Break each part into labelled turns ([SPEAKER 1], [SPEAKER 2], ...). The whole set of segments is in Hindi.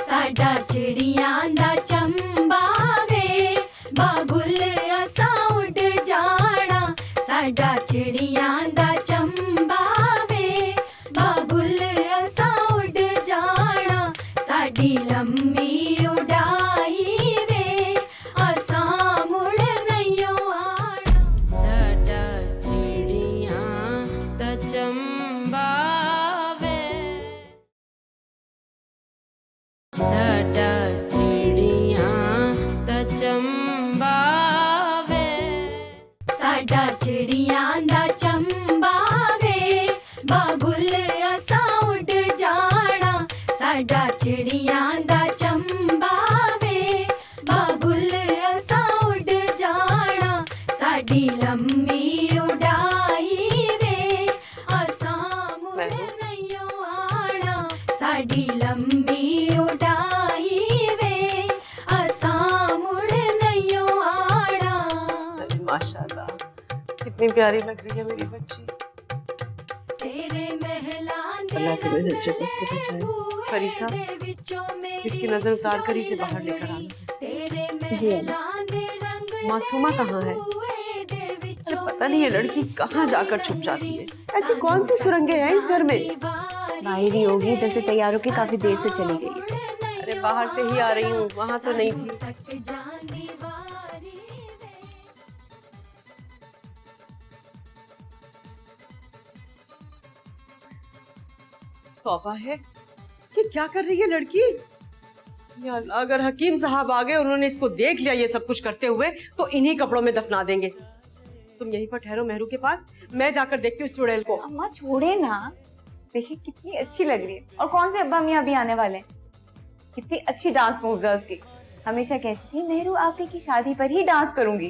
[SPEAKER 1] साडा चिड़ियां दा चंबा वे बाबुल असा उड़ जाना साडा चिड़ियां दा चंबा वे बाबुल असा उड़ जाना साडी लम्बी उड़ाई वे असा मुड़ नयो आना साडा चिड़ियां दा चंबा वे साडा चिड़ियां दा चंबा वे साडा चिड़ियां दा चंबा वे बाबुल असा उड़ जाना साडा चिड़ियां दा चंबा वे बाबुल असा उड़ जाना साडी लम्बी उड़ाई वे असा मुड़ नयो आना साडी लम्बी उड़ाई वे असा मुड़ नयो आना।
[SPEAKER 2] माशाल्लाह कितनी प्यारी लग रही है मेरी बच्ची।
[SPEAKER 1] तेरे महलां
[SPEAKER 2] अल्लाह तुम्हें नजर बस से बचाए। फरीसा इसकी नजर उतार कर इसे बाहर लेकर आना।
[SPEAKER 3] जी
[SPEAKER 2] मासूमा कहाँ है? मुझे पता नहीं ये लड़की कहाँ जाकर छुप जाती है। ऐसी कौन सी सुरंगें हैं इस घर में?
[SPEAKER 3] बाहर ही होगी, इधर से तैयार होके काफी देर से चली गई।
[SPEAKER 2] अरे बाहर से ही आ रही हूँ, वहाँ तो नहीं थी। तौबा है, ये क्या कर रही है लड़की? या अल्लाह, अगर हकीम साहब आ गए, उन्होंने इसको देख लिया ये सब कुछ करते हुए, तो इन्हीं कपड़ों में दफना देंगे। तुम यहीं पर ठहरो महरू के पास, मैं जाकर देखती हूँ इस चुड़ैल को।
[SPEAKER 3] अम्मा छोड़े ना, देखिए कितनी अच्छी लग रही है। और कौन से अब्बा मियाँ अभी आने वाले हैं। कितनी अच्छी डांस मूव्स है उसकी। हमेशा कहती थी मेहरू आपके की शादी पर ही डांस करूंगी।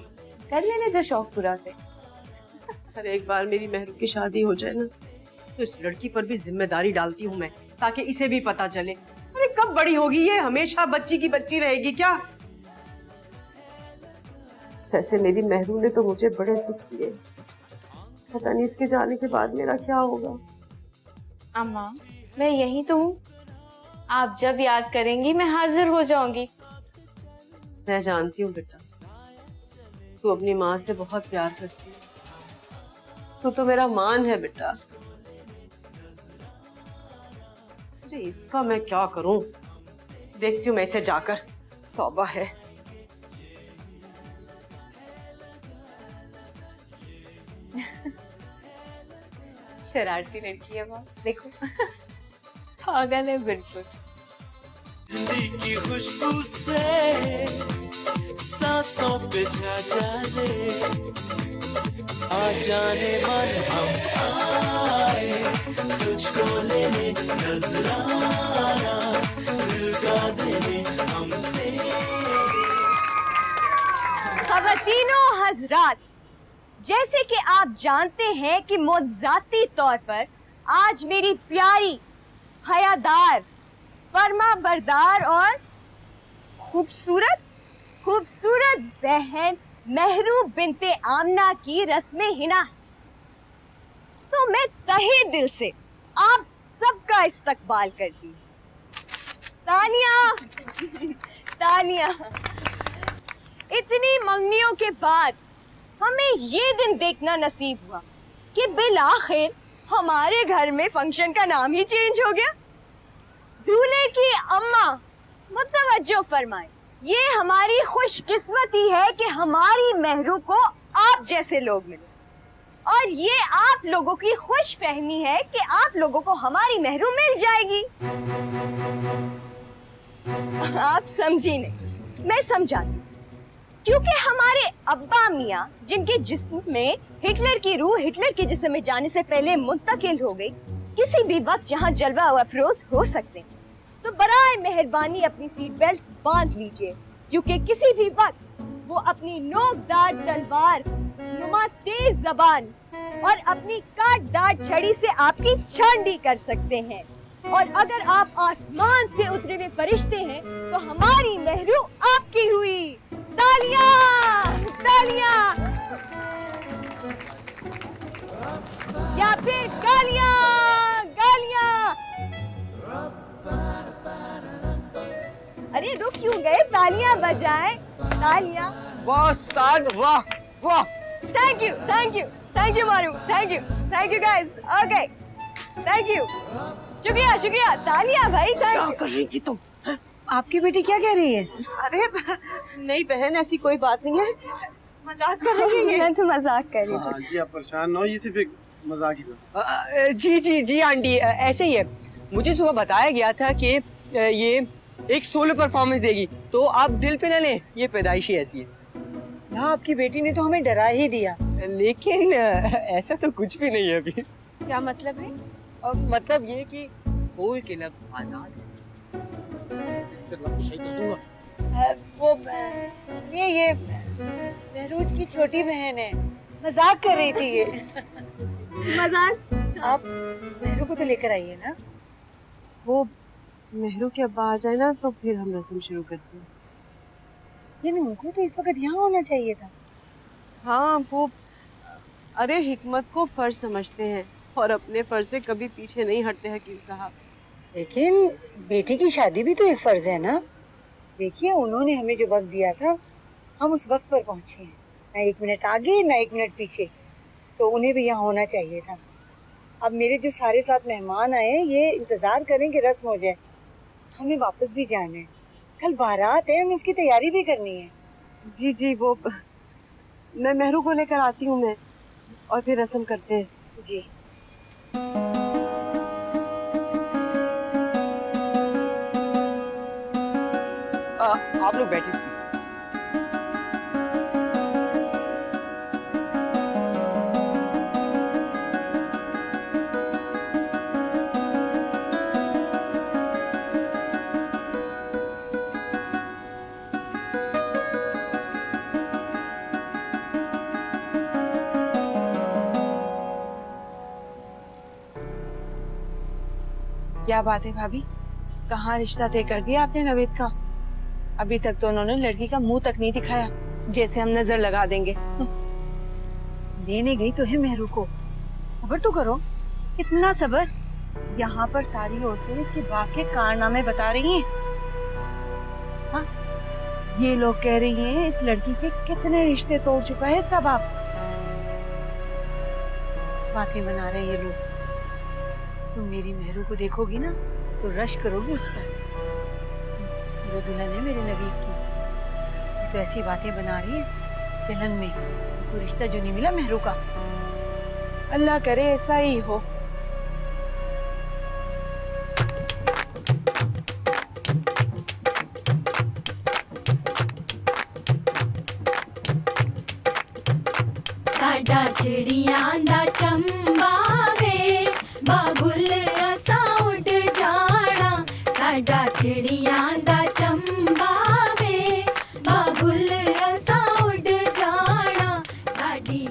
[SPEAKER 3] कर लेने दो शौक पूरा से।
[SPEAKER 2] अरे एक बार मेरी महरू की शादी हो जाए ना, तो इस लड़की पर भी जिम्मेदारी डालती हूँ मैं, ताकि इसे भी पता चले। अरे कब बड़ी होगी ये? हमेशा बच्ची की बच्ची रहेगी क्या? वैसे मेरी महरू ने तो मुझे बड़े सुख दिए, पता नहीं इसके जाने के बाद मेरा क्या होगा।
[SPEAKER 3] अम्मा मैं यही तो हूँ, आप जब याद करेंगी मैं हाजिर हो जाऊंगी।
[SPEAKER 2] मैं जानती हूँ बेटा, तू अपनी माँ से बहुत प्यार करती है। तू तो मेरा मान है बेटा। अरे इसका मैं क्या करूं? देखती हूँ मैं इसे जाकर। तौबा है।
[SPEAKER 3] शरारती लड़की है वो, देखो पागल है बिल्कुल।
[SPEAKER 4] जिंदगी की खुशबू से सांसों पे छा जाने आ जाने मन हम आए तुझको लेने नजराना दिल का देने हम
[SPEAKER 5] ख़वातीनो हज़रात, जैसे कि आप जानते हैं कि मुज़ाती तौर पर आज मेरी प्यारी, हयादार, फरमा बरदार और खूबसूरत बहन महरू बिनते आमना की रस्म हिना है। तो मैं तहे दिल से आप सबका इस्तकबाल करती हूँ। तालियां तालियां। इतनी मंगनियों के बाद हमें ये दिन देखना नसीब हुआ कि बिलाखिर हमारे घर में फंक्शन का नाम ही चेंज हो गया। दूल्हे की अम्मा मुतवज्जो फरमाए, ये हमारी खुशकिस्मती है कि हमारी महरू को आप जैसे लोग मिले, और ये आप लोगों की खुशफहमी है कि आप लोगों को हमारी महरू मिल जाएगी। आप समझी नहीं, मैं समझाती हूँ। क्योंकि हमारे अब्बा मियाँ, जिनके जिस्म में हिटलर की रूह हिटलर के जिस्म में जाने से पहले मुंतकिल हो गई, किसी भी वक्त जहाँ जलवा अफरोज हो सकते हैं, तो बराए मेहरबानी अपनी सीट बेल्ट बांध लीजिए, क्योंकि किसी भी वक्त वो अपनी नोकदार तलवार नुमा तेज जबान और अपनी काटदार छड़ी से आपकी छांडी कर सकते हैं। और अगर आप आसमान से उतरे हुए फरिश्ते हैं तो हमारी महरू आपकी हुई। तालियां तालियां या फिर गालियां गालियां। अरे रुक क्यों गए? तालियां बजाएं, तालियां।
[SPEAKER 6] वाह उस्ताद, वाह वाह।
[SPEAKER 5] थैंक यू मारू, thank you guys. Okay, thank you, शुक्रिया शुक्रिया। तालियां भाई, थैंक यू।
[SPEAKER 2] कर रही थी तुम?
[SPEAKER 7] आपकी बेटी क्या कह रही है?
[SPEAKER 2] अरे नहीं बहन, ऐसी कोई बात नहीं है, मजाक कर रही है।
[SPEAKER 5] मैं तो मजाक कर रही
[SPEAKER 8] हाँ जी, आप परेशान ना हो, ये सिर्फ एक मजाक ही था।
[SPEAKER 6] जी जी जी आंटी, ऐसे ही है। मुझे सुबह बताया गया था कि ये एक सोलो परफॉर्मेंस देगी, तो आप दिल पे न लें, ये पैदाइशी ऐसी है।
[SPEAKER 7] हाँ, आपकी बेटी ने तो हमें डरा ही दिया।
[SPEAKER 6] लेकिन ऐसा तो कुछ भी नहीं है अभी।
[SPEAKER 7] क्या मतलब है?
[SPEAKER 6] मतलब ये कि होल के लब आजाद है।
[SPEAKER 7] वो सुनिए, ये महरूज की छोटी बहन है, मजाक कर रही थी ये।
[SPEAKER 5] मजाक।
[SPEAKER 7] आप महरू को तो लेकर आइए ना।
[SPEAKER 2] वो मेहरू के अब्बा आ जाए ना तो फिर हम रस्म शुरू करते हैं।
[SPEAKER 7] लेकिन उनको तो इस वक्त यहाँ होना चाहिए था।
[SPEAKER 2] हाँ वो, अरे हिकमत को फर्ज समझते हैं और अपने फर्ज से कभी पीछे नहीं हटते हकीम साहब।
[SPEAKER 7] लेकिन बेटी की शादी भी तो एक फर्ज है ना। देखिए, उन्होंने हमें जो वक्त दिया था, हम उस वक्त पर पहुंचे हैं, ना 1 मिनट आगे ना 1 मिनट पीछे, तो उन्हें भी यहाँ होना चाहिए था। अब मेरे जो सारे साथ मेहमान आए हैं, ये इंतजार करें कि रस्म हो जाए। हमें वापस भी जाना है, कल बारात है, हमें उसकी तैयारी भी करनी है।
[SPEAKER 2] जी जी, वो मैं मेहरू को लेकर आती हूँ मैं, और फिर रस्म करते हैं।
[SPEAKER 7] जी।
[SPEAKER 6] आप लोग बैठिए।
[SPEAKER 9] क्या बात है भाभी, कहाँ रिश्ता तय कर दिया आपने नवेद का? अभी तक तो उन्होंने लड़की का मुंह तक नहीं दिखाया, जैसे हम नजर लगा देंगे।
[SPEAKER 7] लेने गई तो है मेहरू को, सब्र तो करो।
[SPEAKER 5] कितना सबर? यहाँ पर सारी औरतें इसके बाप के कारनामे बता रही हैं। हाँ, ये लोग कह रही हैं इस लड़की के कितने रिश्ते तोड़ चुका है इसका बाप।
[SPEAKER 7] बातें बना रहे हैं ये लोग। तुम मेरी मेहरू को देखोगी ना तो रश करोगी उस पर। सूरत दुल्हन है मेरे नबी की, तो ऐसी बातें बना रही है जलन में। तो रिश्ता जो नहीं मिला मेहरू का।
[SPEAKER 9] अल्लाह करे ऐसा ही हो।
[SPEAKER 1] साडा चिड़ियां दा चंबा वे बाबुल असा उड़ जाना। साडा चिड़ियां दा चंबा वे बाबुल असा उड़ जाना। साडी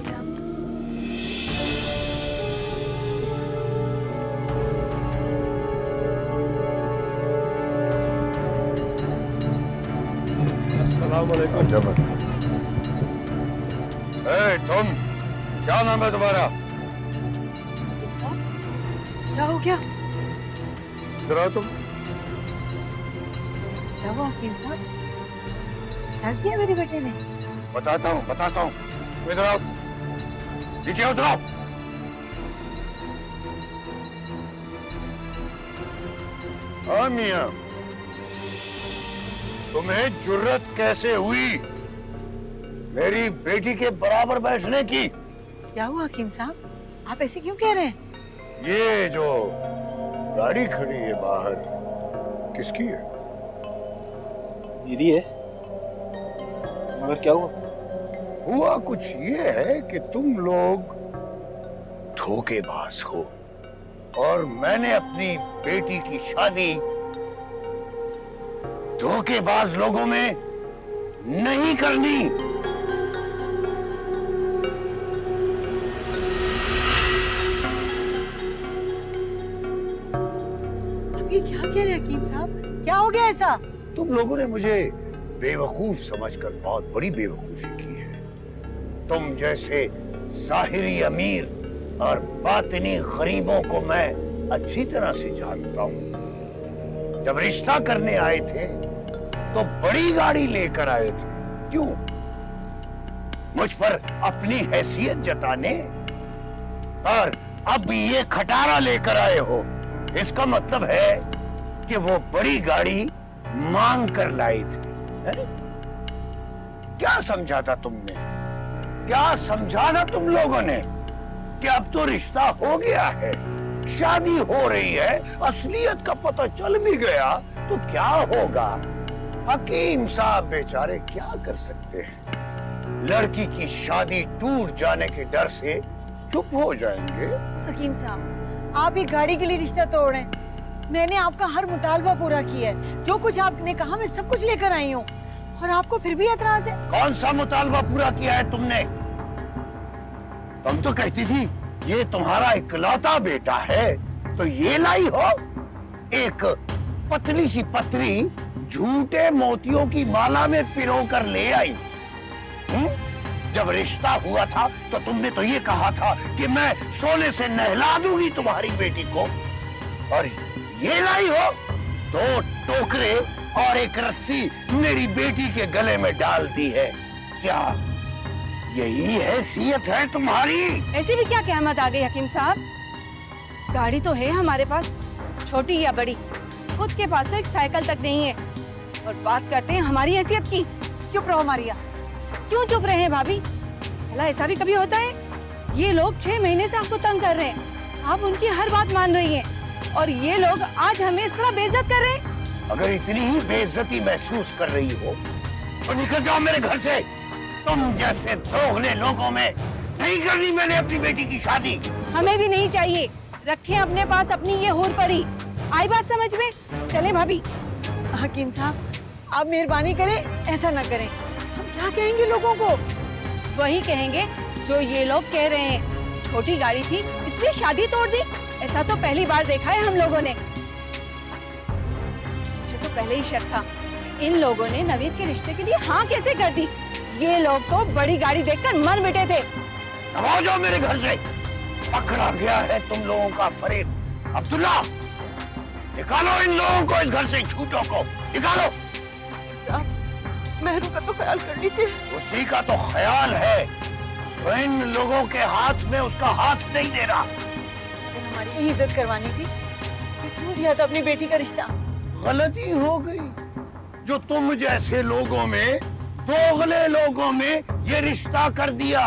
[SPEAKER 8] अस्सलाम वालेकुम।
[SPEAKER 10] तुम क्या नाम है तुम्हारा?
[SPEAKER 7] क्या हो गया?
[SPEAKER 10] इधर आओ तुम।
[SPEAKER 7] क्या हुआ हकीम साहब? क्या किया मेरे बेटे ने?
[SPEAKER 10] बताता हूँ इधर आओ, नीचे आओ, उतरो। हाँ मियां, तुम्हें जुर्रत कैसे हुई मेरी बेटी के बराबर बैठने की?
[SPEAKER 7] क्या हुआ हकीम साहब? आप ऐसे क्यों कह रहे हैं?
[SPEAKER 10] ये जो गाड़ी खड़ी है बाहर, किसकी है?
[SPEAKER 8] मेरी है, मगर क्या हुआ?
[SPEAKER 10] हुआ कुछ ये है कि तुम लोग धोखेबाज हो और मैंने अपनी बेटी की शादी धोखेबाज लोगों में नहीं करनी।
[SPEAKER 7] ये क्या कह रहे हैं हकीम साहब? क्या हो गया ऐसा?
[SPEAKER 10] तुम लोगों ने मुझे बेवकूफ समझकर बहुत बड़ी बेवकूफी की है। तुम जैसे ज़ाहिरी अमीर और बातिनी गरीबों को मैं अच्छी तरह से जानता हूँ। जब रिश्ता करने आए थे तो बड़ी गाड़ी लेकर आए थे। क्यों? मुझ पर अपनी हैसियत जताने? और अब ये खटारा लेकर आए हो, इसका मतलब है कि वो बड़ी गाड़ी मांग कर लाई थी, है? क्या समझा था तुमने? क्या समझा ना तुम लोगों ने कि अब तो रिश्ता हो गया है, शादी हो रही है, असलियत का पता चल भी गया तो क्या होगा? हकीम साहब बेचारे क्या कर सकते हैं? लड़की की शादी टूट जाने के डर से चुप हो जाएंगे।
[SPEAKER 7] हकीम साहब, आप ही गाड़ी के लिए रिश्ता तोड़ रहे हैं। मैंने आपका हर मुतालबा पूरा किया है, जो कुछ आपने कहा मैं सब कुछ लेकर आई हूँ, और आपको फिर भी एतराज है।
[SPEAKER 10] कौन सा मुतालबा पूरा किया है तुमने? तुम तो कहती थी ये तुम्हारा इकलौता बेटा है, तो ये लाई हो एक पतली सी पत्री झूठे मोतियों की माला में पिरो कर ले आई। जब रिश्ता हुआ था तो तुमने तो ये कहा था कि मैं सोने से नहला दूंगी तुम्हारी बेटी को, और ये लाई हो 2 टोकरे और एक रस्सी मेरी बेटी के गले में डाल दी है। क्या यही हैसियत है तुम्हारी?
[SPEAKER 9] ऐसी भी क्या क़यामत आ गई हकीम साहब? गाड़ी तो है हमारे पास, छोटी या बड़ी, खुद के पास तो एक साइकिल तक नहीं है, और बात करते हैं हमारी हैसियत की।
[SPEAKER 7] चुप रहो मारिया।
[SPEAKER 9] क्यों चुप रहे हैं भाभी? भला ऐसा भी कभी होता है? ये लोग 6 महीने से आपको तंग कर रहे हैं, आप उनकी हर बात मान रही हैं, और ये लोग आज हमें इस तरह बेइज्जत कर रहे हैं।
[SPEAKER 10] अगर इतनी ही बेइज्जती महसूस कर रही हो तो निकल जाओ मेरे घर से। तुम जैसे दोगले लोगों में नहीं करनी मैंने अपनी बेटी की शादी।
[SPEAKER 9] हमें भी नहीं चाहिए, रखें अपने पास अपनी ये हूर परी। आई बात समझ में? चले भाभी।
[SPEAKER 7] हकीम साहब, आप मेहरबानी करें, ऐसा ना करें। हम क्या कहेंगे लोगों को?
[SPEAKER 9] वही कहेंगे जो ये लोग कह रहे हैं, छोटी गाड़ी थी इसलिए शादी तोड़ दी। ऐसा तो पहली बार देखा है हम लोगों ने। मुझे तो पहले ही शक था, इन लोगों ने नवीद के रिश्ते के लिए हाँ कैसे कर दी? ये लोग तो बड़ी गाड़ी देखकर मर मिटे थे।
[SPEAKER 10] अब आओ जाओ मेरे घर से, पकड़ा गया है तुम लोगों का फरीद। अब्दुल्ला, निकालो इन लोगों को इस घर से, झूठों को निकालो।
[SPEAKER 2] मेहरू का तो ख्याल कर लीजिए।
[SPEAKER 10] उसी का तो ख्याल है, तो इन लोगों के हाथ में उसका हाथ नहीं दे रहा।
[SPEAKER 7] हमारी यही इज्जत करवानी थी, क्यों दिया था अपनी बेटी का रिश्ता?
[SPEAKER 10] गलती हो गई जो तुम जैसे लोगों में, दोगले लोगों में ये रिश्ता कर दिया।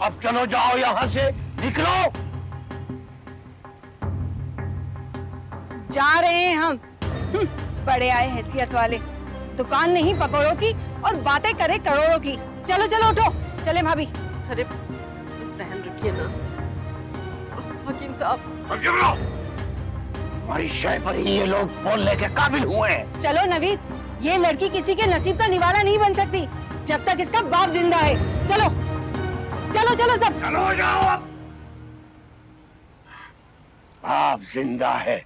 [SPEAKER 10] अब चलो जाओ यहाँ से, निकलो।
[SPEAKER 9] जा रहे हैं हम। बड़े आए हैसियत वाले, दुकान नहीं पकौड़ों की और बातें करे करोड़ों की। चलो चलो उठो, चले भाभी।
[SPEAKER 2] अरे बहन रखिए ना हकीम साहब।
[SPEAKER 10] अब चुप रहो। हमारी शय पर ही ये लोग बोलने के काबिल हुए हैं।
[SPEAKER 9] चलो नवीद, ये लड़की किसी के नसीब का निवाला नहीं बन सकती जब तक इसका बाप जिंदा है। चलो चलो चलो सब
[SPEAKER 10] चलो जाओ। अब बाप जिंदा है।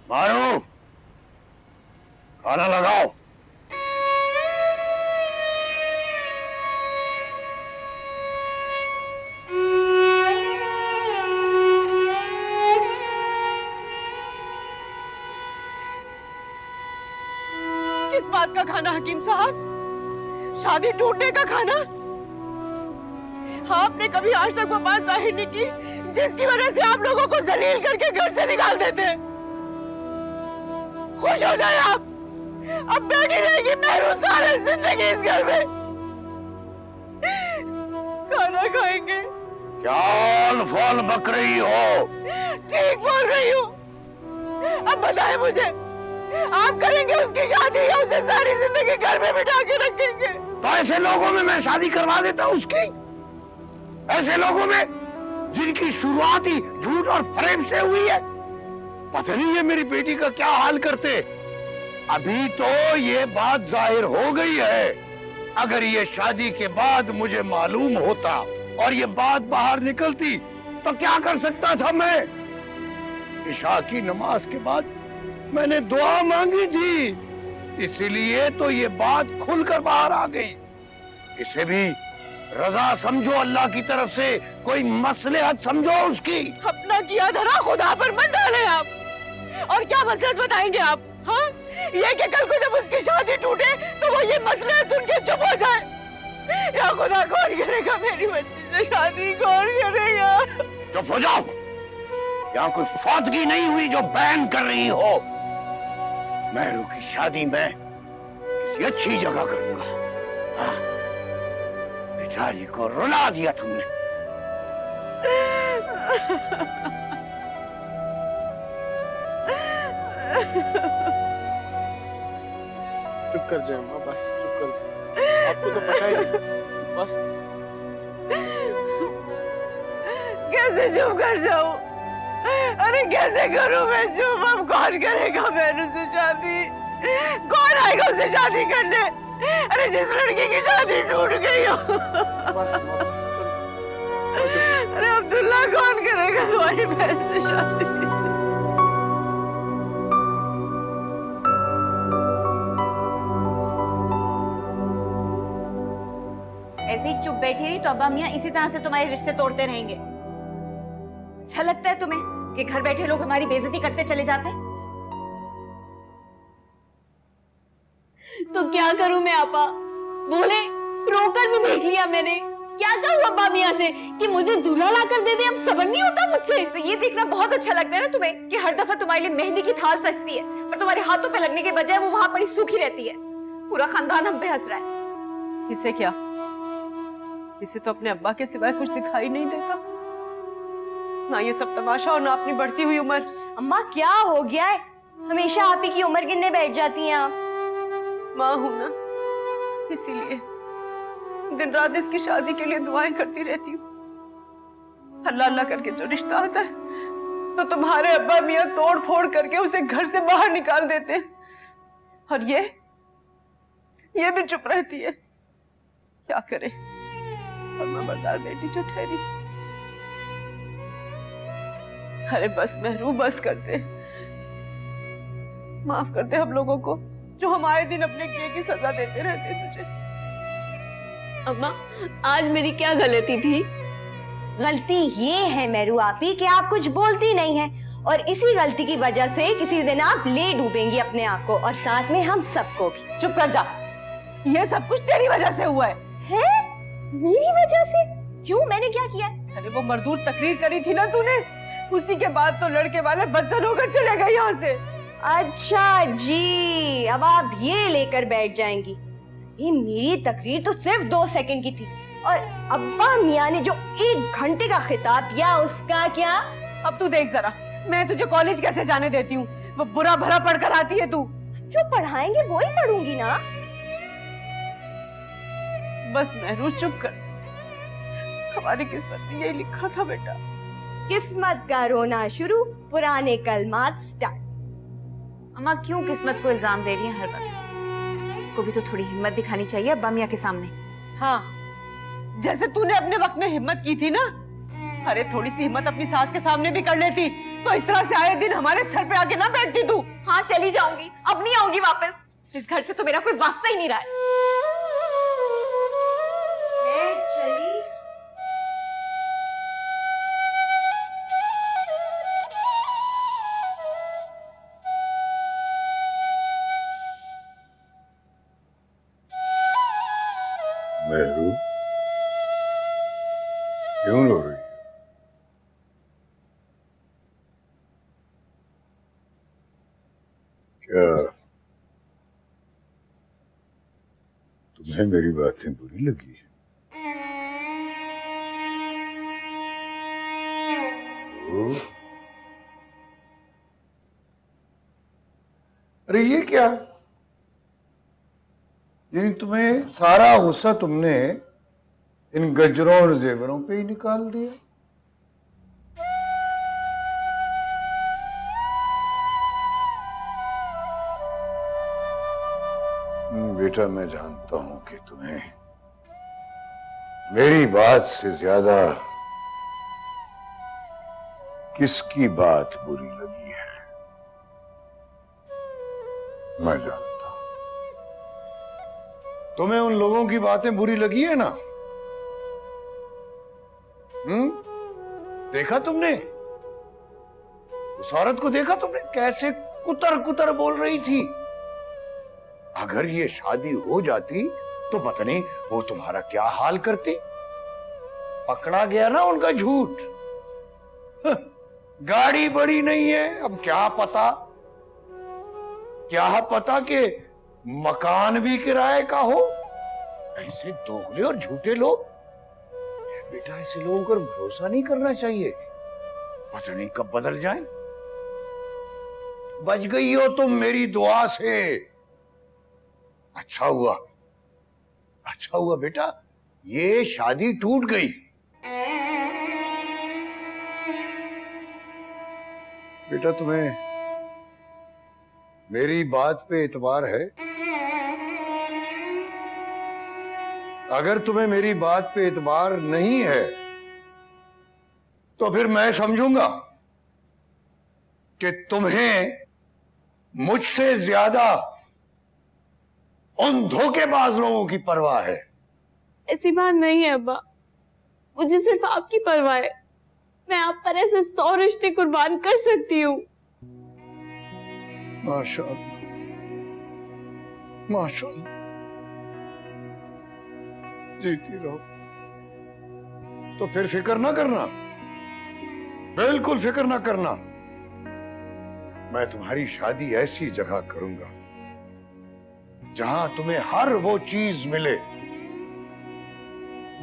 [SPEAKER 10] मारो, खाना लगाओ।
[SPEAKER 2] किस बात का खाना हकीम साहब? शादी टूटने का खाना? आपने कभी आज तक वो बात जाहिर नहीं की जिसकी वजह से आप लोगों को जलील करके घर से निकाल देते। खुश हो जाए आप, अब बैठी रहेगी मेहरू सारे जिंदगी इस घर में। खाना खाएंगे।
[SPEAKER 10] क्या फॉल बक रही हो?
[SPEAKER 2] ठीक बोल रही हूँ। अब बताएं मुझे, आप करेंगे उसकी शादी या उसे सारी जिंदगी घर में बिठा के रखेंगे?
[SPEAKER 10] तो ऐसे लोगों में मैं शादी करवा देता हूँ उसकी। ऐसे लोगों में जिनकी शुरुआत ही झूठ और फरेब से हुई है। पता नहीं ये मेरी बेटी का क्या हाल करते। अभी तो ये बात जाहिर हो गई है। अगर ये शादी के बाद मुझे मालूम होता और ये बात बाहर निकलती तो क्या कर सकता था मैं? इशा की नमाज के बाद मैंने दुआ मांगी थी, इसीलिए तो ये बात खुलकर बाहर आ गई। इसे भी रजा समझो, अल्लाह की तरफ से कोई मसलहत समझो उसकी।
[SPEAKER 2] अपना किया धरा खुदा पर मत डालें आप। और क्या मसलहत बताएंगे आप? हाँ,
[SPEAKER 9] ये कि कल को जब उसकी शादी टूटे तो वो ये मसले सुन के चुप हो जाए। या खुदा कौन करेगा मेरी बच्ची से शादी, कौन करेगा?
[SPEAKER 10] चुप हो जाओ। यहाँ कोई फौतगी नहीं हुई जो बैन कर रही हो। मेहरू की शादी मैं किसी अच्छी जगह करूंगा। हाँ, बेचारी को रुला दिया तुमने।
[SPEAKER 8] चुप कर जाए अम्मा, बस चुप कर। आपको तो पता ही है, बस।
[SPEAKER 9] कैसे चुप कर जाऊं? अरे कैसे करूं मैं चुप? अब कौन करेगा मेरे से शादी? कौन आएगा उसे शादी करने? अरे जिस लड़की की शादी टूट गई हो।
[SPEAKER 8] बस अम्मा, बस चलो।
[SPEAKER 9] अरे अब्दुल्ला कौन करेगा तुम्हारी बहन से शादी?
[SPEAKER 3] ऐसे ही चुप बैठी रही तो अब्बा मियाँ इसी तरह से तुम्हारे रिश्ते तोड़ते रहेंगे। अच्छा लगता है तुम्हें कि घर बैठे लोग हमारी बेइज्जती करते चले जाते हैं?
[SPEAKER 5] तो क्या करूं मैं आपा? बोले रोकर भी देख लिया मैंने, क्या कहूं अब्बा मियां से कि मुझे दूल्हा ला कर दे दे? अब सबर नहीं होता मुझसे।
[SPEAKER 3] तो ये देखना बहुत अच्छा लगता है ना तुम्हें कि हर दफा तुम्हारे लिए मेहंदी की थाल सजती है पर तुम्हारे हाथों पे लगने के बजाय वो वहां पड़ी सूखी रहती है। पूरा खानदान हम पे हंस रहा है।
[SPEAKER 2] इसे क्या? इसे तो अपने अब्बा के सिवाय कुछ दिखाई नहीं देता, ना ये सब तमाशा और ना अपनी बढ़ती हुई उम्र।
[SPEAKER 5] अम्मा क्या हो गया है? हमेशा आप ही की उम्र गिनने बैठ जाती हैं आप।
[SPEAKER 2] माँ हूं ना, इसीलिए दिन रात इसकी शादी के लिए दुआएं करती रहती हूँ। अल्लाह अल्लाह करके जो रिश्ता आता है तो तुम्हारे अब्बा मियाँ तोड़ फोड़ करके उसे घर से बाहर निकाल देते हैं, और ये भी चुप रहती है। क्या करे फर्माबरदार बेटी जो ठहरी। अरे बस मेहरू, बस कर दे, माफ कर दे हम लोगों को जो हम आए दिन अपने किए की सजा देते रहते तुझे।
[SPEAKER 5] अम्मा आज मेरी क्या गलती थी? गलती ये है मेरू आपी कि आप कुछ बोलती नहीं हैं और इसी गलती की वजह से किसी दिन आप ले डूबेंगी अपने आप को और साथ में हम सबको भी।
[SPEAKER 9] चुप कर जा, ये सब कुछ तेरी वजह से हुआ
[SPEAKER 5] है? मेरी वजह से? क्यों, मैंने क्या किया?
[SPEAKER 2] अरे वो मरदूर तकरीर करी थी ना तूने, उसी के बाद तो लड़के वाले बदतन होकर चले गए यहाँ से।
[SPEAKER 5] अच्छा जी, अब आप ये लेकर बैठ जाएंगी। ये मेरी तकरीर तो सिर्फ 2 सेकंड की थी और अब्बा मियाँ ने जो 1 घंटे का खिताब किया उसका क्या?
[SPEAKER 2] अब तू देख जरा, मैं तुझे कॉलेज कैसे जाने देती हूँ? वो बुरा भरा पढ़कर आती है तू।
[SPEAKER 5] जो पढ़ाएंगे वो ही पढ़ूंगी ना।
[SPEAKER 2] बस मेहरू चुप कर, हमारी किस्मत में यही लिखा था बेटा।
[SPEAKER 5] किस्मत का रोना शुरू, पुराने कलमात स्टार्ट।
[SPEAKER 3] अम्मा क्यों किस्मत को इल्जाम दे रही है हर वक्त? उसको भी तो थोड़ी हिम्मत दिखानी चाहिए अब्बा मियाँ के सामने।
[SPEAKER 2] हाँ, जैसे तूने अपने वक्त में हिम्मत की थी ना। अरे थोड़ी सी हिम्मत अपनी सास के सामने भी कर लेती तो इस तरह से आए दिन हमारे सर पे आके ना बैठती तू।
[SPEAKER 3] हाँ चली जाऊंगी, अब नहीं आऊंगी वापस। इस घर से तो मेरा कोई वास्ता ही नहीं रहा है।
[SPEAKER 5] चली
[SPEAKER 10] मेहरू क्यों रो रही है? क्या तुम्हें मेरी बातें बुरी लगी? अरे ये क्या? यानी तुम्हें सारा गुस्सा तुमने इन गजरों और जेवरों पे ही निकाल दिया? बेटा मैं जानता हूं कि तुम्हें मेरी बात से ज्यादा किसकी बात बुरी लगी है मैं जानता हूं। तुम्हें उन लोगों की बातें बुरी लगी है ना? देखा तुमने उस औरत को? देखा तुमने कैसे कुतर कुतर बोल रही थी? अगर ये शादी हो जाती तो पता नहीं वो तुम्हारा क्या हाल करते। पकड़ा गया ना उनका झूठ। गाड़ी बड़ी नहीं है, अब क्या पता कि मकान भी किराए का हो। ऐसे दोगले और झूठे लोग, बेटा ऐसे लोगों पर भरोसा नहीं करना चाहिए, पता नहीं कब बदल जाए। बच गई हो तुम मेरी दुआ से। अच्छा हुआ बेटा, ये शादी टूट गई। बेटा तुम्हें मेरी बात पे एतबार है? अगर तुम्हें मेरी बात पे एतबार नहीं है तो फिर मैं समझूंगा कि तुम्हें मुझसे ज्यादा उन धोखेबाज लोगों की परवाह है।
[SPEAKER 3] ऐसी बात नहीं है अब्बा, मुझे सिर्फ आपकी परवाह है। मैं आप पर ऐसे 100 रिश्ते कुर्बान कर सकती हूँ।
[SPEAKER 10] माशाअल्लाह, जीती रहो। तो फिर फिक्र ना करना, बिल्कुल फिक्र ना करना। मैं तुम्हारी शादी ऐसी जगह करूंगा जहां तुम्हें हर वो चीज मिले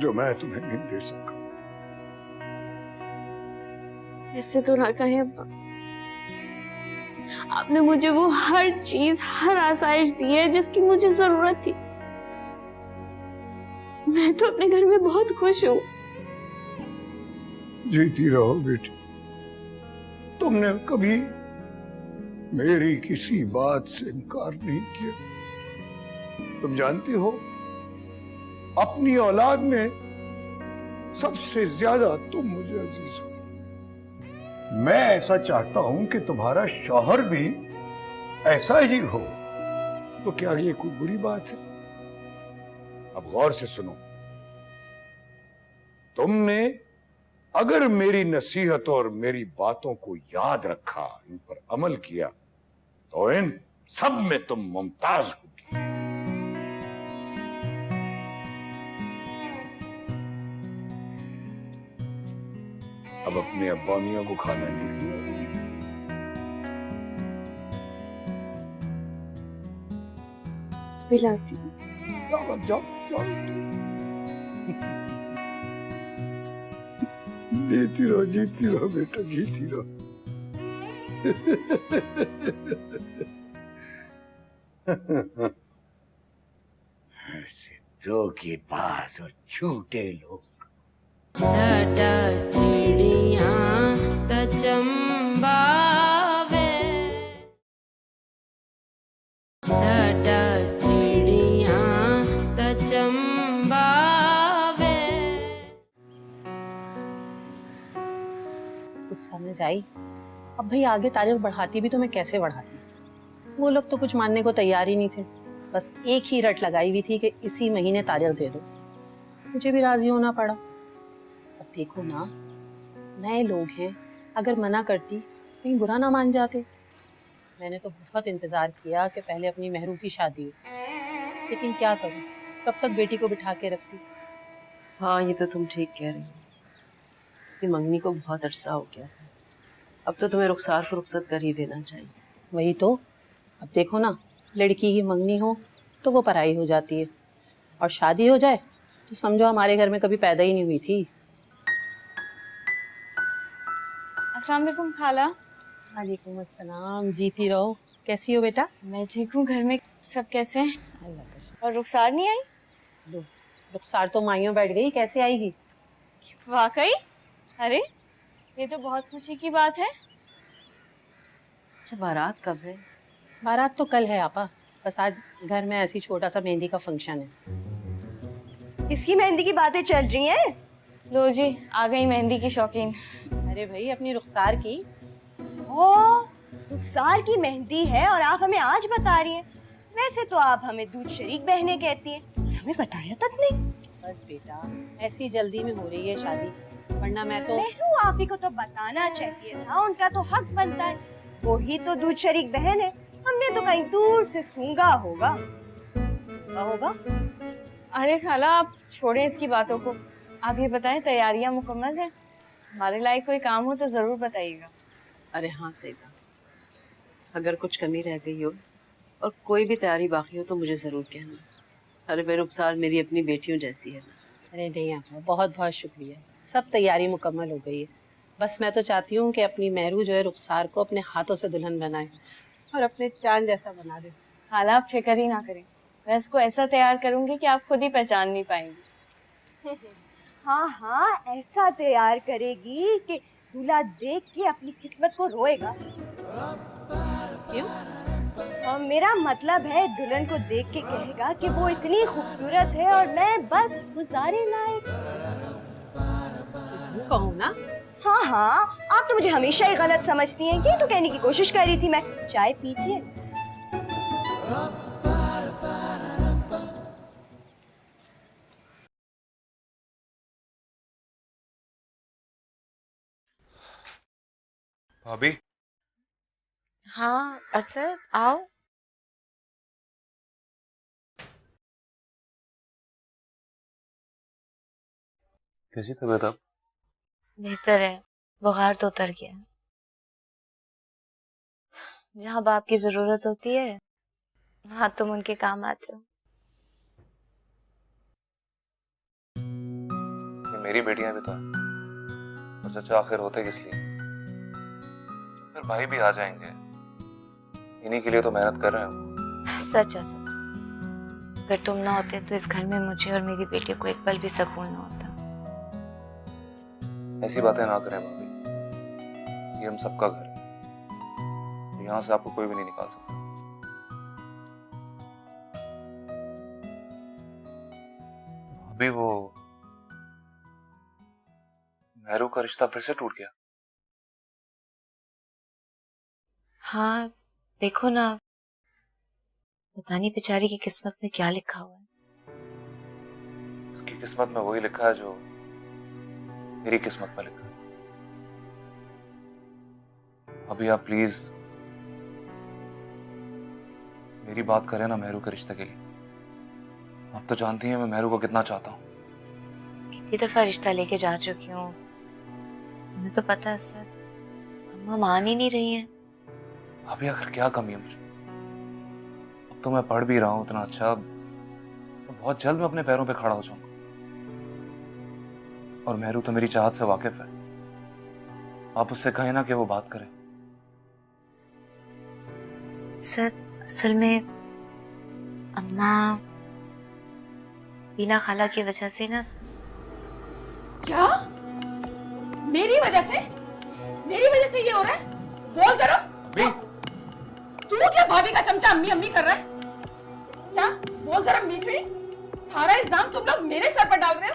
[SPEAKER 10] जो मैं तुम्हें नहीं दे सका।
[SPEAKER 3] ऐसे तो ना कहें अब्बा, आपने मुझे वो हर चीज, हर आसाइश दी है जिसकी मुझे जरूरत थी। मैं तो अपने घर में बहुत खुश हूँ।
[SPEAKER 10] जीती रहो बेटी, तुमने कभी मेरी किसी बात से इनकार नहीं किया। तुम जानती हो, अपनी औलाद में सबसे ज्यादा तुम मुझे अजीज हो। मैं ऐसा चाहता हूं कि तुम्हारा शौहर भी ऐसा ही हो। तो क्या ये कोई बुरी बात है? अब गौर से सुनो, तुमने अगर मेरी नसीहत और मेरी बातों को याद रखा, इन पर अमल किया, तो इन सब में तुम मुमताज होगी। अब अपने अब्बा मियां को खाना नहीं खिलाओ।
[SPEAKER 3] पिलाती।
[SPEAKER 10] जाओ जाओ जाओ। जीती रहो बेटा, जीती रहो। ऐसे धोखेबाज और झूठे लोग।
[SPEAKER 1] साडा चिड़िया ता चंबावे, साडा चिड़िया ता चंबावे।
[SPEAKER 11] कुछ समझ आई? अब भाई आगे तारीख बढ़ाती भी तो मैं कैसे बढ़ाती? वो लोग तो कुछ मानने को तैयार ही नहीं थे, बस एक ही रट लगाई हुई थी कि इसी महीने तारीख दे दो। मुझे भी राजी होना पड़ा। अब देखो ना, नए लोग हैं, अगर मना करती कहीं बुरा ना मान जाते। मैंने तो बहुत इंतजार किया कि पहले अपनी मेहरू की शादी हो, लेकिन क्या करूं, कब तक बेटी को बिठा के रखती।
[SPEAKER 2] हाँ, ये तो तुम ठीक कह रही हो। इसकी मंगनी को बहुत अरसा हो गया है। अब तो तुम्हें रुखसार को रुखसत कर ही देना चाहिए।
[SPEAKER 11] वही तो, अब देखो ना, लड़की की मंगनी हो तो वो पराई हो जाती है, और शादी हो जाए तो समझो हमारे घर में कभी पैदा ही नहीं हुई थी।
[SPEAKER 3] अस्सलाम वालेकुम खाला।
[SPEAKER 11] वालेकुम अस्सलाम। जीती रहो। कैसी हो बेटा?
[SPEAKER 3] मैं ठीक हूँ। घर में सब कैसे हैं?
[SPEAKER 11] अल्लाह का शुक्र।
[SPEAKER 3] और रुखसार नहीं आई?
[SPEAKER 11] लो, रुखसार तो माइयों बैठ गई, कैसे आएगी?
[SPEAKER 3] वाकई? अरे ये तो बहुत खुशी की बात है।
[SPEAKER 2] अच्छा, बारात कब है?
[SPEAKER 11] बारात तो कल है आपा, बस आज घर में ऐसी छोटा सा मेहंदी का फंक्शन है।
[SPEAKER 5] इसकी मेहंदी की बातें चल रही हैं?
[SPEAKER 3] लो जी, आ गई मेहंदी की शौकीन।
[SPEAKER 11] अरे भाई, अपनी रुखसार की।
[SPEAKER 5] ओ, रुखसार की मेहंदी है और आप हमें आज बता रही हैं। वैसे तो आप हमें दूध शरीक बहने कहती हैं, हमें बताया तक नहीं।
[SPEAKER 11] बस बेटा, ऐसी जल्दी में हो रही है शादी, वरना मैं तो।
[SPEAKER 5] मेहरू आप ही को तो बताना चाहिए था, उनका तो हक बनता है। वो ही तो दूध शरीक बहन है, हमने तो कहीं दूर से सूंघा होगा। होगा।
[SPEAKER 3] अरे खाला आप छोड़ें इसकी बातों को, आप ये बताएं तैयारियां मुकम्मल हैं? हमारे लायक कोई काम हो तो जरूर बताइएगा।
[SPEAKER 2] अरे हाँ सईदा, अगर कुछ कमी रह गई हो और कोई भी तैयारी बाकी हो तो मुझे ज़रूर कहना। अरे मैं रुखसार मेरी अपनी बेटियों जैसी है ना।
[SPEAKER 11] अरे नहीं आपा, बहुत बहुत शुक्रिया, सब तैयारी मुकम्मल हो गई है। बस मैं तो चाहती हूँ कि अपनी मेहरू जो है रुखसार को अपने हाथों से दुल्हन बनाए और अपने चांद जैसा बना दे।
[SPEAKER 3] खाला आप फिक्र ही ना करें, मैं इसको ऐसा तैयार करूंगी कि आप खुद ही पहचान नहीं पाएंगी।
[SPEAKER 5] हाँ हाँ, ऐसा तैयार करेगी कि दूल्हा देख के अपनी किस्मत को रोएगा।
[SPEAKER 11] क्यों?
[SPEAKER 5] मेरा मतलब है दुल्हन को देख के कहेगा कि वो इतनी खूबसूरत है और मैं बस गुजारे लायक।
[SPEAKER 11] कहूँ ना?
[SPEAKER 5] हाँ हाँ, आप तो मुझे हमेशा ही गलत समझती हैं। यही तो कहने की कोशिश कर रही थी मैं। चाय पीजिए।
[SPEAKER 12] भाभी।
[SPEAKER 1] हाँ असद आओ।
[SPEAKER 12] कैसी तबीयत अब?
[SPEAKER 1] बेहतर है, बुखार तो उतर गया। जहाँ बाप की जरूरत होती है वहाँ तुम उनके काम आते हो।
[SPEAKER 12] ये मेरी बेटियां भी तो हैं, और चचा आखिर होते किस लिए? फिर भाई भी आ जाएंगे, इन्हीं के लिए तो मेहनत कर रहे हैं।
[SPEAKER 1] सच असद, अगर तुम ना होते तो इस घर में मुझे और मेरी बेटी को एक पल भी सुकून न होता।
[SPEAKER 12] ऐसी बातें ना करें भाभी, ये हम सबका घर है, यहाँ से आपको कोई भी नहीं निकाल सकता। भाभी वो मेहरू का रिश्ता फिर से टूट गया।
[SPEAKER 1] हाँ देखो ना, पता नहीं बेचारी की किस्मत में क्या लिखा हुआ है।
[SPEAKER 12] उसकी किस्मत में वही लिखा है जो मेरी किस्मत में लिखा है। अभी आप प्लीज मेरी बात करें ना मेहरू के रिश्ते के लिए। आप तो जानती हैं मैं मेहरू को कितना चाहता हूँ।
[SPEAKER 1] कितनी दफा रिश्ता लेके जा चुकी हूँ, तुम्हें तो पता है सर, अम्मा मान ही नहीं रही हैं।
[SPEAKER 12] अभी आखिर क्या कमी है मुझे? अब तो मैं पढ़ भी रहा हूँ इतना अच्छा, तो बहुत जल्द मैं अपने पैरों पे खड़ा हो जाऊंगा। और मेहरू तो मेरी चाहत से वाकिफ है, आप उससे कहें ना कि वो बात करे।
[SPEAKER 1] सर असल में अम्मा बीना खाला की वजह से ना।
[SPEAKER 9] क्या? मेरी वजह से? मेरी वजह से ये हो रहा है? बोल जरा। तू क्या भाभी का चमचा अम्मी अम्मी कर रहा है? क्या? बोल जरा मीसड़ी। सारा इल्जाम तुम लोग मेरे सर पर डाल रहे हो।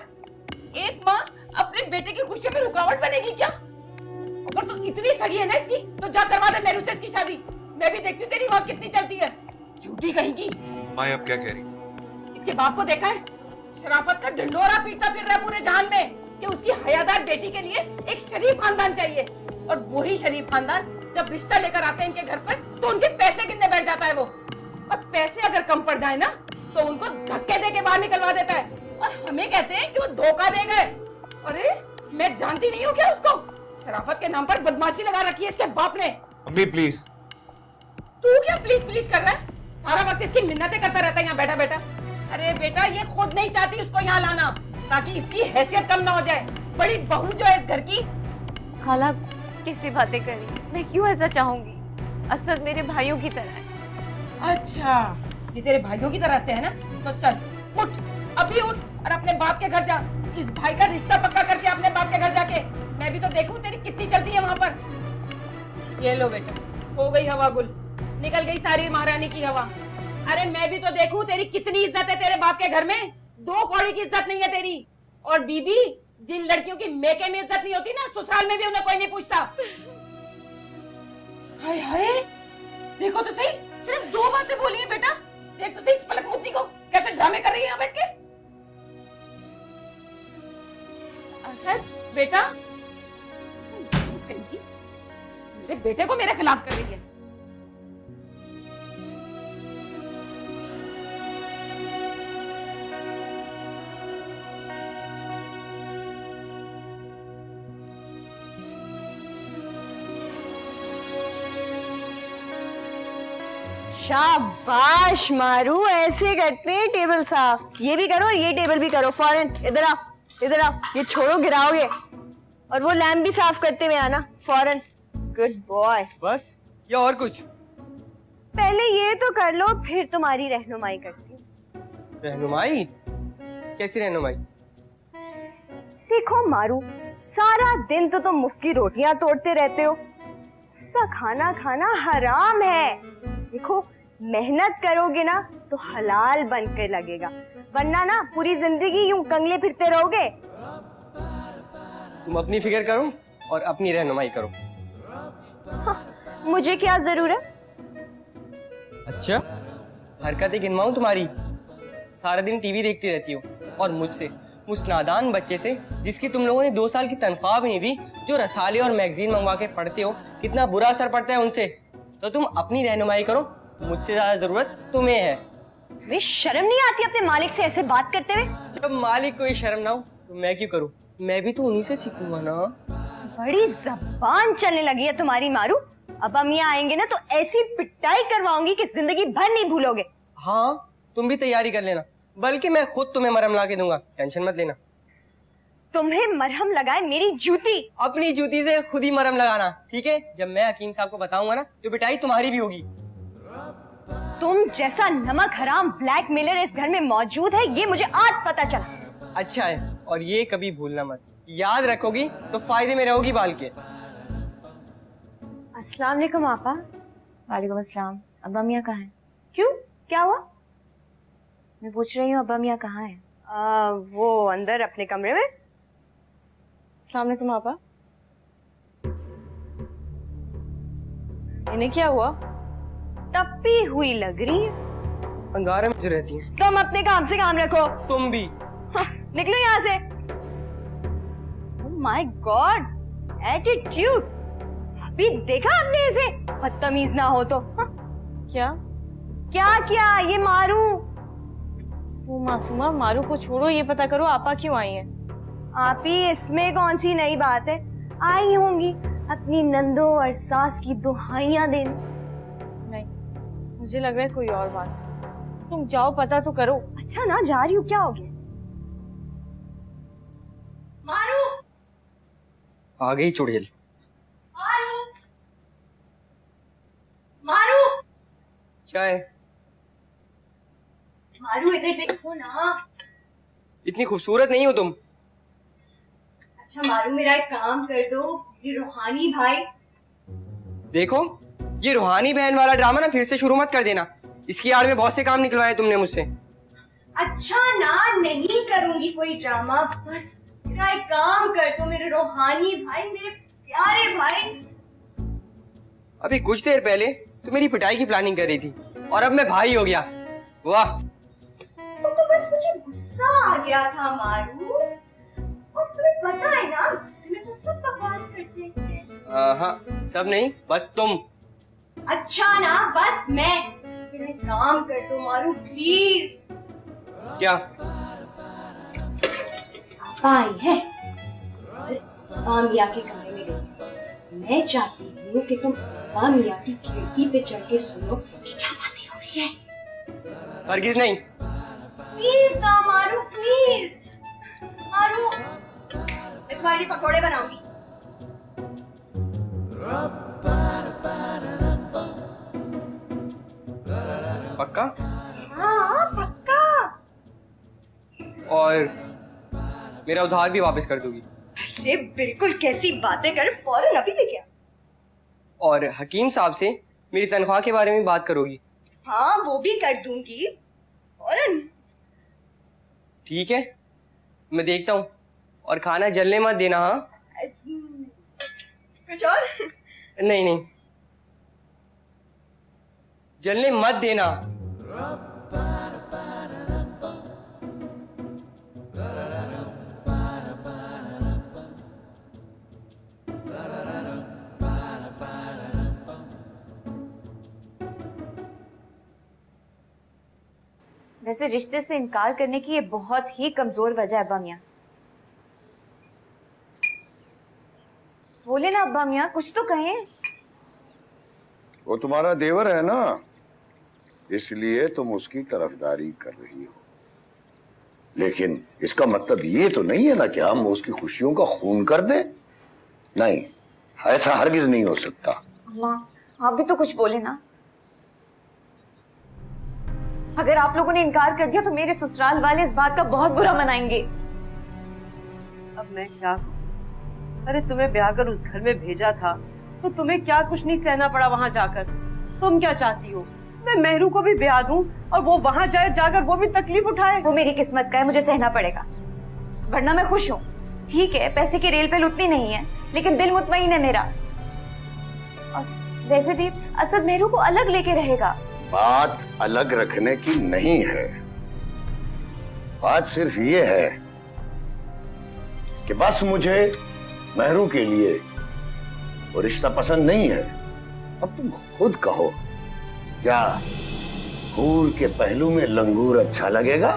[SPEAKER 9] एक माँ अपने बेटे की खुशियों में रुकावट बनेगी क्या? अगर तू इतनी सगी है ना इसकी, तो जा करवा दे मेरू से इसकी शादी। मैं भी देखती हूँ तेरी मौत कितनी चलती है। झूठी कहेंगी।
[SPEAKER 12] माँ अब क्या कह रही?
[SPEAKER 9] इसके बाप को देखा है? शराफत का ढिंडोरा पीटता फिर रहा है पूरे जहान में कि उसकी हयादार बेटी के लिए एक शरीफ खानदान चाहिए। और वही शरीफ खानदान जब रिश्ता लेकर आते हैं इनके घर पर तो उनके पैसे गिनने बैठ जाता है वो। और पैसे अगर कम पड़ जाए ना तो उनको धक्के दे के बाहर निकलवा देता है। और हमें कहते हैं कि वो धोखा दे गए। अरे मैं जानती नहीं हूँ क्या उसको? शराफत के नाम पर बदमाशी लगा रखी है इसके बाप ने।
[SPEAKER 12] अम्मी प्लीज।
[SPEAKER 9] तू क्या प्लीज प्लीज कर रहा है? सारा वक्त इसकी मिन्नतें करता रहता है यहाँ बैठा बैठा। अरे बेटा ये खुद नहीं चाहती उसको यहाँ लाना ताकि इसकी हैसियत कम ना हो जाए। बड़ी बहू जो है इस घर की।
[SPEAKER 1] खाला कैसी बातें कर रही है? मैं क्यों ऐसा चाहूंगी? असद मेरे भाइयों की तरह है।
[SPEAKER 9] अच्छा ये तेरे भाइयों की तरह से है ना? तो चल उठ, अभी उठ और अपने बाप के घर जा। इस भाई का रिश्ता पक्का करके अपने बाप के घर जाके मैं भी तो देखूं तेरी कितनी चलती है वहाँ पर। ये लो बेटा, हो गई हवा गुल, निकल गई सारी महारानी की हवा। अरे मैं भी तो देखूं तेरी कितनी इज्जत है तेरे बाप के घर में। 2 कौड़ी की इज्जत नहीं है तेरी। और बीबी, जिन लड़कियों की मेके में इज्जत नहीं होती ना, ससुराल में भी उन्हें कोई नहीं पूछता। हाय हाय, देखो तो सही, सिर्फ 2 बातें बोली है बेटा। देख तो सही इस पलक मुद्दी को कैसे ड्रामे कर रही है यहाँ बैठ के। असद बेटा, मेरे बेटे को मेरे खिलाफ कर रही है।
[SPEAKER 5] शाबाश मारू, ऐसे करते हैं टेबल साफ। ये भी करो और ये टेबल भी करो। फौरन इधर आओ, इधर आओ। ये छोड़ो, गिराओगे। और वो लैम्प भी साफ करते हुए आना फौरन। Good boy.
[SPEAKER 6] बस या और कुछ?
[SPEAKER 5] पहले ये तो कर लो, फिर तुम्हारी रहनुमाई करती हूँ।
[SPEAKER 6] रहनुमाई? कैसी रहनुमाई?
[SPEAKER 5] देखो मारू, सारा दिन तो तुम मुफ्त की रोटियां तोड़ते रहते हो। उसका खाना खाना हराम है। देखो, मेहनत करोगे ना तो हलाल बनकर लगेगा, वरना ना पूरी जिंदगी यूं कंगले फिरते रहोगे।
[SPEAKER 6] तुम अपनी फिक्र करो और अपनी रहनुमाई करो।
[SPEAKER 5] मुझे क्या जरूरत?
[SPEAKER 6] अच्छा, हरकतें गिनवाऊं तुम्हारी? सारा दिन टीवी देखती रहती हो और मुझसे, उस नादान बच्चे से जिसकी तुम लोगों ने 2 साल की तनख्वाह भी नहीं दी, जो रसाले और मैगजीन मंगवा के पढ़ते हो, कितना बुरा असर पड़ता है उनसे। तो तुम अपनी रहनुमाई करो, मुझसे ज्यादा जरूरत तुम्हें है।
[SPEAKER 5] तुम्हें शर्म नहीं आती अपने मालिक से ऐसे बात करते हुए?
[SPEAKER 6] जब मालिक को ही शर्म ना हो तो मैं क्यों करूं? मैं भी तो उन्हीं से सीखूंगा ना।
[SPEAKER 5] बड़ी जबान चलने लगी है तुम्हारी मारू। अब हम यहाँ आएंगे ना तो ऐसी पिटाई करवाऊंगी कि जिंदगी भर नहीं भूलोगे।
[SPEAKER 6] हाँ, तुम भी तैयारी कर लेना, बल्कि मैं खुद तुम्हें मरहम ला के दूंगा, टेंशन मत लेना।
[SPEAKER 5] तुम्हें मरहम लगाए मेरी जूती?
[SPEAKER 6] अपनी जूती से खुद ही मरहम लगाना, ठीक है? जब मैं हकीम साहब को बताऊंगा ना तो पिटाई तुम्हारी भी होगी।
[SPEAKER 5] तुम जैसा नमक हराम ब्लैकमेलर इस घर में मौजूद है, ये मुझे आज पता चला।
[SPEAKER 6] अच्छा है, और ये कभी भूलना मत, याद रखोगी तो फायदे में रहोगी बाल के।
[SPEAKER 5] अस्सलाम वालेकुम आपा।
[SPEAKER 1] वालेकुम अस्सलाम। अब्बा मियाँ कहाँ हैं?
[SPEAKER 5] क्यों, क्या हुआ?
[SPEAKER 1] मैं पूछ रही हूँ अब्बा मियाँ कहाँ हैं?
[SPEAKER 5] वो अंदर अपने कमरे में।
[SPEAKER 3] अस्सलाम वालेकुम आपा। इन्हें क्या हुआ?
[SPEAKER 5] तपी हुई लग रही है।
[SPEAKER 6] अंगारे में जो रहती हैं।
[SPEAKER 5] तुम अपने काम से काम रखो।
[SPEAKER 6] तुम भी।
[SPEAKER 5] निकलो यहाँ से। My God, attitude. अभी देखा आपने इसे? बदतमीज ना हो तो।
[SPEAKER 3] क्या
[SPEAKER 5] क्या ये मारू?
[SPEAKER 3] वो मासूमा, मारू को छोड़ो, ये पता करो आपा क्यों आई हैं।
[SPEAKER 5] आप ही, इसमें कौन सी नई बात है? आई होंगी अपनी नंदो और सास की दुहाइयां देने।
[SPEAKER 3] नहीं, मुझे लग रहा है कोई और बात है। तुम जाओ, पता तो करो।
[SPEAKER 5] अच्छा ना, जा रही हूँ, क्या हो गया? मारू,
[SPEAKER 6] आ गई चुड़ैल।
[SPEAKER 5] मारू, मारू,
[SPEAKER 6] क्या है?
[SPEAKER 5] मारू इधर देखो ना।
[SPEAKER 6] इतनी खूबसूरत नहीं हो तुम।
[SPEAKER 5] अच्छा मारू, मेरा एक काम कर दो, ये रूहानी भाई।
[SPEAKER 6] देखो, ये रूहानी बहन वाला ड्रामा ना फिर से शुरू मत कर देना। इसकी आड़ में बहुत से काम निकलवाए तुमने मुझसे।
[SPEAKER 5] अच्छा ना, नहीं करूंगी कोई ड्रामा। बस मेरा एक काम कर दो, मेरे रूहानी भाई, मेरे प्यारे भाई।
[SPEAKER 6] अभी कुछ देर पहले तो मेरी पिटाई की प्लानिंग कर रही थी और अब मैं भाई हो गया। वाह।
[SPEAKER 5] तुमको बस मुझे गुस्सा आ गया था मारू, और तुम्हें पता है ना, गुस्से में तो सब बकवास करते हैं।
[SPEAKER 6] हाँ, सब नहीं, बस तुम।
[SPEAKER 5] अच्छा ना, बस मैं। मेरा एक काम कर दो मारू, प्लीज।
[SPEAKER 6] क्या?
[SPEAKER 5] पापा आई है और मियाँ के कमरे में गई। मैं चाहती हूँ कि तुम मियाँ की खिड़की पे चढ़ के सुनो कि क्या बातें हो रही है।
[SPEAKER 6] हरगिज नहीं।
[SPEAKER 5] प्लीज ना मारू, प्लीज। मारू, मैं तुम्हारे लिए पकौड़े बनाऊंगी।
[SPEAKER 6] पक्का?
[SPEAKER 5] हाँ पक्का।
[SPEAKER 6] और मेरा उधार भी वापस कर दूंगी।
[SPEAKER 5] अरे बिल्कुल, कैसी बातें कर, फौरन अभी लेके आ।
[SPEAKER 6] और हकीम साहब से मेरी तनख्वाह के बारे में बात करोगी?
[SPEAKER 5] हाँ, वो भी कर दूंगी फौरन।
[SPEAKER 6] ठीक है, मैं देखता हूँ। और खाना जलने मत देना। हाँ,
[SPEAKER 5] कुछ और?
[SPEAKER 6] नहीं, जलने मत देना।
[SPEAKER 1] वैसे रिश्ते से इनकार करने की ये बहुत ही कमजोर वजह है अब्बा मियाँ। बोले ना अब्बा मियाँ, कुछ तो कहें।
[SPEAKER 10] वो तुम्हारा देवर है ना, इसलिए तुम उसकी तरफदारी कर रही हो, लेकिन इसका मतलब ये तो नहीं है ना कि हम उसकी खुशियों का खून कर दें। नहीं, ऐसा हरगिज नहीं हो सकता।
[SPEAKER 3] अम्मा, आप भी तो कुछ बोले ना। अगर आप लोगों ने इनकार कर दिया तो मेरे ससुराल वाले इस बात का बहुत बुरा मनाएंगे।
[SPEAKER 2] अब मैं क्या करूं? अरे तुम्हें ब्याह कर उस घर में भेजा था तो तुम्हें क्या कुछ नहीं सहना पड़ा वहां जाकर? तुम क्या चाहती हो? मैं मेहरू को भी ब्याह दूं और वो वहां जाए, जाकर वो भी तकलीफ उठाए?
[SPEAKER 3] वो मेरी किस्मत का है, मुझे सहना पड़ेगा, वरना मैं खुश हूँ। ठीक है, पैसे की रेल पेल उतनी नहीं है, लेकिन दिल मुतमईन है मेरा। और वैसे भी असद मेहरू को अलग लेके रहेगा।
[SPEAKER 10] बात अलग रखने की नहीं है, बात सिर्फ ये है कि बस मुझे मेहरू के लिए वो रिश्ता पसंद नहीं है। अब तुम खुद कहो, क्या हूर के पहलू में लंगूर अच्छा लगेगा?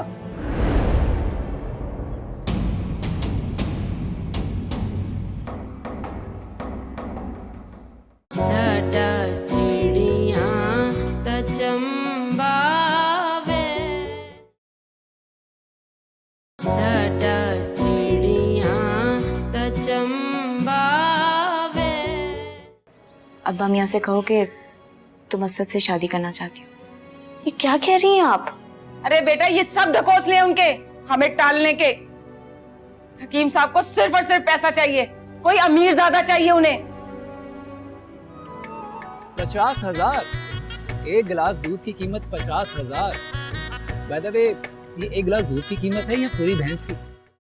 [SPEAKER 13] साडा चिड़िया दा चंबावे, साडा चिड़िया दा चंबावे।
[SPEAKER 1] अब्बा मियाँ से कहो कि तुम असद से शादी करना चाहती हो। ये क्या कह रही हैं आप?
[SPEAKER 9] अरे बेटा, ये सब ढकोसले हैं उनके, हमें टालने के। हकीम साहब को सिर्फ और सिर्फ पैसा चाहिए, कोई अमीर ज्यादा चाहिए उन्हें।
[SPEAKER 14] 50,000 एक गिलास दूध की कीमत 50,000। बाय द वे, ये एक गिलास दूध की कीमत है या पूरी भैंस की?